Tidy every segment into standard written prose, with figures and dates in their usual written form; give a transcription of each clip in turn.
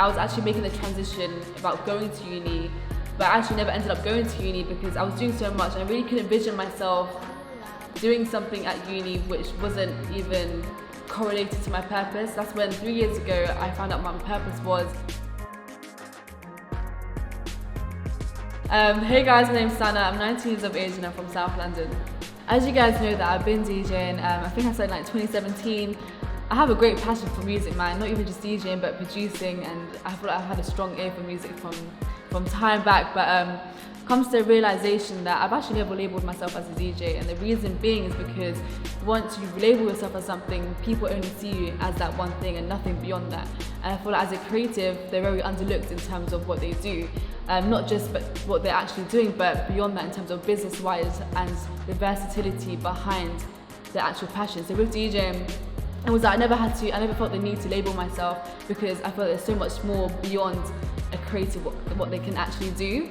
I was actually making the transition about going to uni, but I actually never ended up going to uni because I was doing so much. I really couldn't envision myself doing something at uni which wasn't even correlated to my purpose. That's when 3 years ago I found out what my purpose was. Hey guys, my name's Sana. I'm 19 years of age and I'm from South London. As you guys know that I've been DJing, I think I started in like 2017. I have a great passion for music, man. Not even just DJing, but producing, and I feel like I've had a strong ear for music from time back. But comes to the realization that I've actually never labelled myself as a DJ, and the reason being is because once you label yourself as something, people only see you as that one thing and nothing beyond that. And I feel like as a creative, they're very underlooked in terms of what they do. Not just but what they're actually doing, but beyond that in terms of business-wise and the versatility behind the actual passion. So with DJing, it was that I never felt the need to label myself because I felt there's so much more beyond a creative what they can actually do.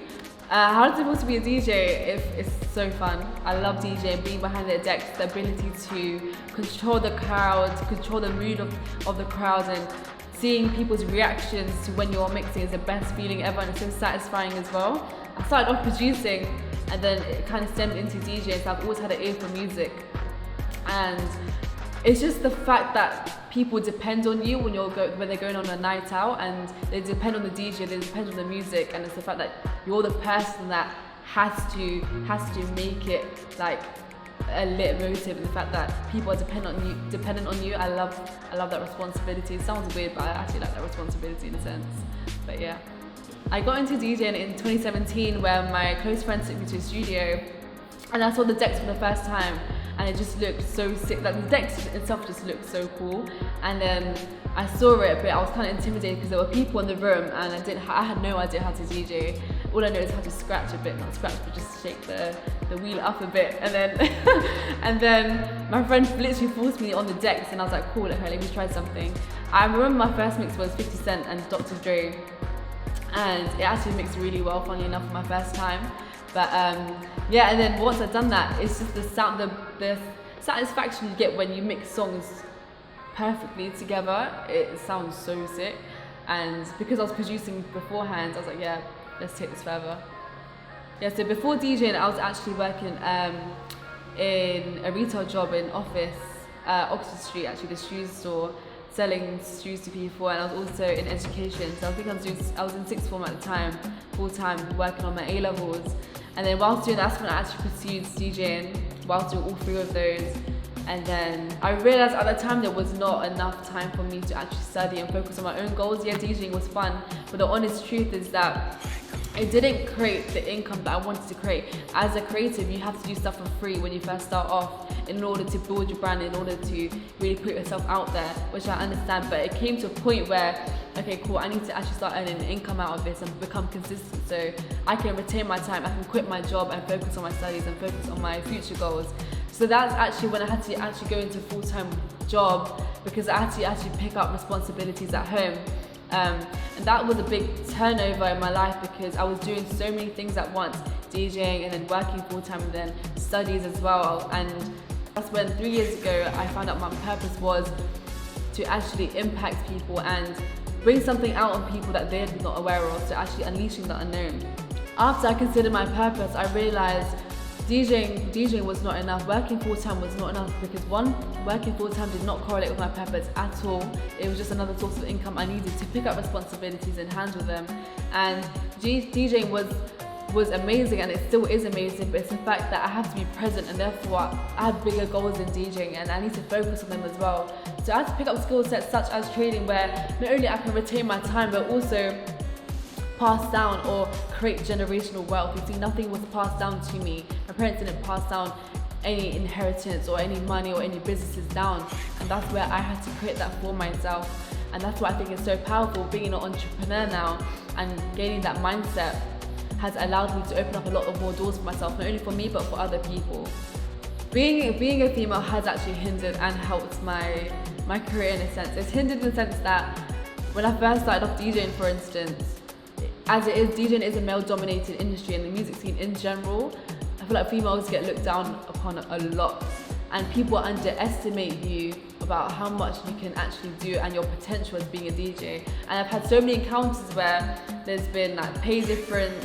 How does it feel to be a DJ? It's so fun. I love DJing, being behind the decks, the ability to control the crowd, control the mood of the crowd, and seeing people's reactions to when you're mixing is the best feeling ever, and it's so satisfying as well. I started off producing and then it kind of stemmed into DJing, so I've always had an ear for music. And it's just the fact that people depend on you when they're going on a night out, and they depend on the DJ, they depend on the music, and it's the fact that you're the person that has to make it like a lit motive, and the fact that people are dependent on you. I love that responsibility. It sounds weird, but I actually like that responsibility in a sense. But yeah, I got into DJing in 2017 where my close friend took me to a studio, and I saw the decks for the first time. And it just looked so sick. Like the decks itself just looked so cool. And then I saw it, but I was kind of intimidated because there were people in the room, and I had no idea how to DJ. All I know is how to scratch a bit, not scratch, but just shake the wheel up a bit. And then and then my friend literally forced me on the decks, and I was like, cool, let me try something. I remember my first mix was 50 Cent and Dr. Dre, and it actually mixed really well, funny enough, for my first time. But yeah, and then once I'd done that, it's just the sound, the satisfaction you get when you mix songs perfectly together. It sounds so sick. And because I was producing beforehand, I was like, yeah, let's take this further. Yeah, so before DJing, I was actually working in a retail job in Oxford Street, actually, the shoes store, selling shoes to people, and I was also in education. So I think I was in sixth form at the time, full time, working on my A-levels. And then whilst doing that's when I actually pursued DJing, whilst doing all three of those. And then I realised at the time there was not enough time for me to actually study and focus on my own goals. Yeah, DJing was fun, but the honest truth is that it didn't create the income that I wanted to create. As a creative, you have to do stuff for free when you first start off in order to build your brand, in order to really put yourself out there, which I understand. But it came to a point where, okay, cool, I need to actually start earning an income out of this and become consistent so I can retain my time, I can quit my job and focus on my studies and focus on my future goals. So that's actually when I had to actually go into a full-time job, because I had to actually pick up responsibilities at home. And that was a big turnover in my life because I was doing so many things at once, DJing and then working full-time and then studies as well. And that's when 3 years ago I found out my purpose was to actually impact people and bring something out on people that they're not aware of, so actually unleashing the unknown. After I considered my purpose, I realized DJing was not enough, working full-time was not enough, because one, working full-time did not correlate with my purpose at all. It was just another source of income I needed to pick up responsibilities and handle them. And DJing was amazing, and it still is amazing, but it's the fact that I have to be present, and therefore I have bigger goals in DJing and I need to focus on them as well. So I had to pick up skill sets such as trading, where not only I can retain my time, but also pass down or create generational wealth. You see, nothing was passed down to me. My parents didn't pass down any inheritance or any money or any businesses down, and that's where I had to create that for myself. And that's why I think it's so powerful being an entrepreneur now, and gaining that mindset has allowed me to open up a lot of more doors for myself, not only for me but for other people. Being a female has actually hindered and helped my career in a sense. It's hindered in the sense that when I first started off DJing, for instance, as it is, DJing is a male-dominated industry, and the music scene in general, I feel like females get looked down upon a lot, and people underestimate you about how much you can actually do and your potential as being a DJ. And I've had so many encounters where there's been like pay difference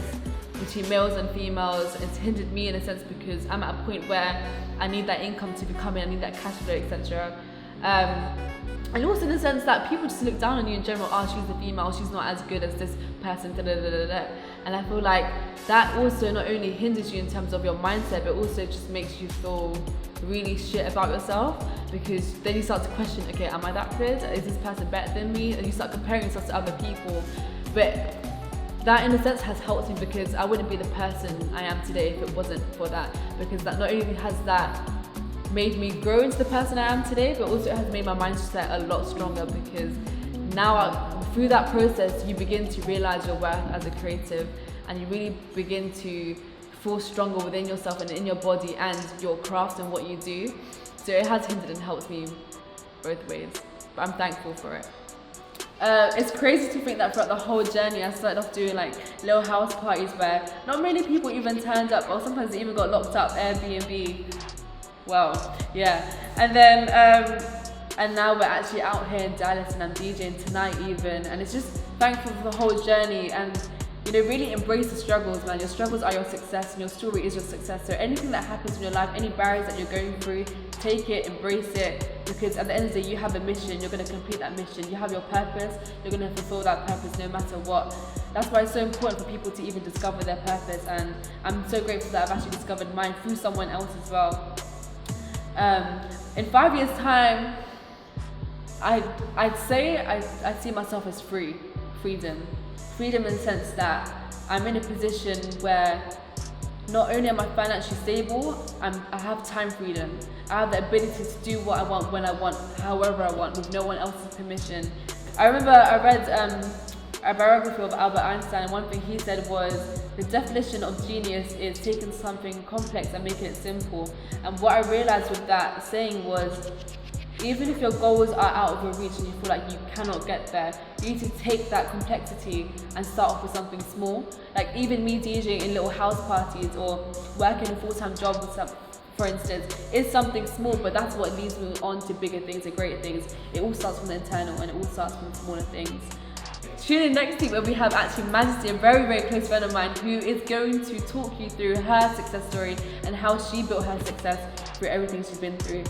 between males and females. It's hindered me in a sense because I'm at a point where I need that income to be coming, I need that cash flow, etc. And also in the sense that people just look down on you in general. Oh, she's a female, she's not as good as this person, da, da, da, da, da. And I feel like that also not only hinders you in terms of your mindset, but also just makes you feel really shit about yourself, because then you start to question, okay, am I that good? Is this person better than me? And you start comparing yourself to other people. But that in a sense has helped me, because I wouldn't be the person I am today if it wasn't for that. Because that not only has that made me grow into the person I am today, but also it has made my mindset a lot stronger, because now through that process you begin to realize your worth as a creative, and you really begin to feel stronger within yourself and in your body and your craft and what you do. So it has hindered and helped me both ways, but I'm thankful for it. It's crazy to think that throughout the whole journey I started off doing like little house parties where not many people even turned up, or sometimes they even got locked up, Airbnb. Well, yeah. And then and now we're actually out here in Dallas and I'm DJing tonight even, and it's just thankful for the whole journey. And you know, really embrace the struggles, man. Your struggles are your success and your story is your success. So anything that happens in your life, any barriers that you're going through, take it, embrace it, because at the end of the day you have a mission, you're going to complete that mission, you have your purpose, you're going to fulfill that purpose no matter what. That's why it's so important for people to even discover their purpose, and I'm so grateful that I've actually discovered mine through someone else as well. In 5 years time, I'd say I see myself as freedom in the sense that I'm in a position where not only am I financially stable, I have time freedom. I have the ability to do what I want, when I want, however I want, with no one else's permission. I remember I read a biography of Albert Einstein, and one thing he said was, the definition of genius is taking something complex and making it simple. And what I realized with that saying was, even if your goals are out of your reach and you feel like you cannot get there, you need to take that complexity and start off with something small. Like even me DJing in little house parties or working a full-time job with some, for instance, is something small, but that's what leads me on to bigger things and greater things. It all starts from the internal, and it all starts from smaller things. Tune in next week where we have actually Majesty, a very, very close friend of mine, who is going to talk you through her success story and how she built her success through everything she's been through.